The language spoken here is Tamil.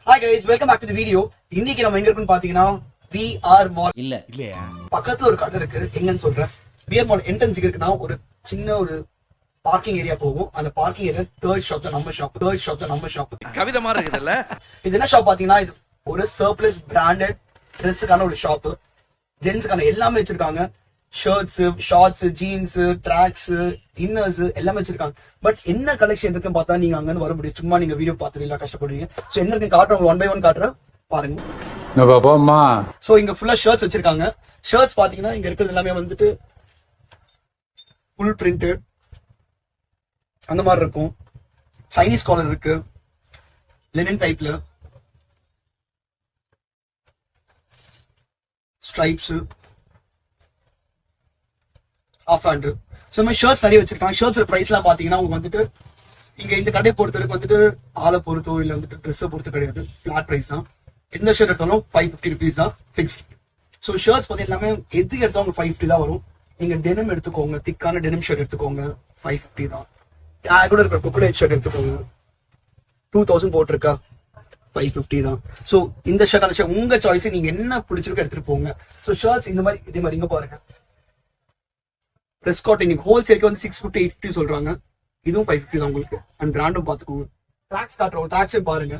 Hi guys, welcome back to the video. இன்னைக்கு நம்ம எங்க இருக்குன்னு பாத்தீங்கன்னா VR Mall இல்லையா பக்கத்துல ஒரு கடை இருக்கு. எங்கன்னு சொல்றேன். VR Mall என்ட்ரன்ஸ் இருக்குன்னா ஒரு சின்ன ஒரு பார்க்கிங் ஏரியா போகும். அந்த பார்க்கிங் ஏரியா தேர்ட் ஷாப் தான் நம்ம ஷாப். கவிதை மாதிரி இருக்குதுல்ல. இது என்ன ஷாப் பாத்தீங்கன்னா இது ஒரு சர்ப்ளஸ் பிராண்டட் ட்ரெஸ்ஸுக்கான ஒரு ஷாப். ஜென்ஸ்க்கான எல்லாமே வச்சிருக்காங்க. Shirts, shorts, jeans, tracks, inners எல்லாமே வச்சிருக்காங்க. பட் என்ன கலெக்ஷன் இருக்குன்னு பார்த்தா நீங்க அங்கன்னு வர முடியும். சும்மா நீங்க வீடியோ பார்த்துட்டு கஷ்டப்படுவீங்க. சோ என்ன இருக்கு காட்டுறேன், ஒன் பை ஒன் காட்டுறேன் பாருங்க. சோ இங்க ஃபுல்லா ஷர்ட்ஸ் வச்சிருக்காங்க. ஷர்ட்ஸ் பாத்தீங்கன்னா இங்க இருக்கிறது எல்லாமே வந்துட்டு ஃபுல் பிரிண்டட் அந்த மாதிரி இருக்கும். சைனீஸ் காலர் இருக்கு, லினன் டைப்ல, ஸ்ட்ரைப்ஸ், ஆஃப் ஹேண்ட். ஸோ இந்த ஷர்ட்ஸ் நிறைய வச்சிருக்காங்க. ஷர்ட்ஸ் பிரைஸ்லாம் பாத்தீங்கன்னா உங்களுக்கு வந்துட்டு இங்க இந்த கடையை பொறுத்தவரைக்கும் வந்துட்டு ஆளை பொறுத்தோ இல்ல வந்துட்டு ட்ரெஸ்ஸை பொறுத்து கிடையாது, ஃபிளாட் பிரைஸ் தான். எந்த ஷர்ட் எடுத்தாலும் 550 ருபீஸ் தான் ஃபிக்ஸ்ட். ஸோ ஷர்ட்ஸ் பத்தி எல்லாமே எது எடுத்தாலும் 550 தான் வரும். நீங்க டெனிம் எடுத்துக்கோங்க, திக்கான டெனிம் ஷர்ட் எடுத்துக்கோங்க, 550 தான். கூட இருக்கிற குக்குலேட் ஷர்ட் எடுத்துக்கோங்க, 2000 போட்டிருக்கா, 550 தான். ஸோ இந்த ஷர்ட் அந்த ஷர்ட் உங்க சாய்ஸ், நீங்க என்ன பிடிச்சிருக்கோ எடுத்துட்டு போங்க. ஸோ ஷர்ட்ஸ் இந்த மாதிரி இதே மாதிரி இங்க பாருங்க. ட்ரெஸ் காட் இன்னைக்கு ஹோல்சேலுக்கு வந்து 650 850 சொல்றாங்க. இதுவும் 550 தான் உங்களுக்கு. அண்ட் பிராண்டும் பாத்துக்கோங்க. ட்ராக்ஸ் காட்டுறோம், ட்ராக்ஸே பாருங்க.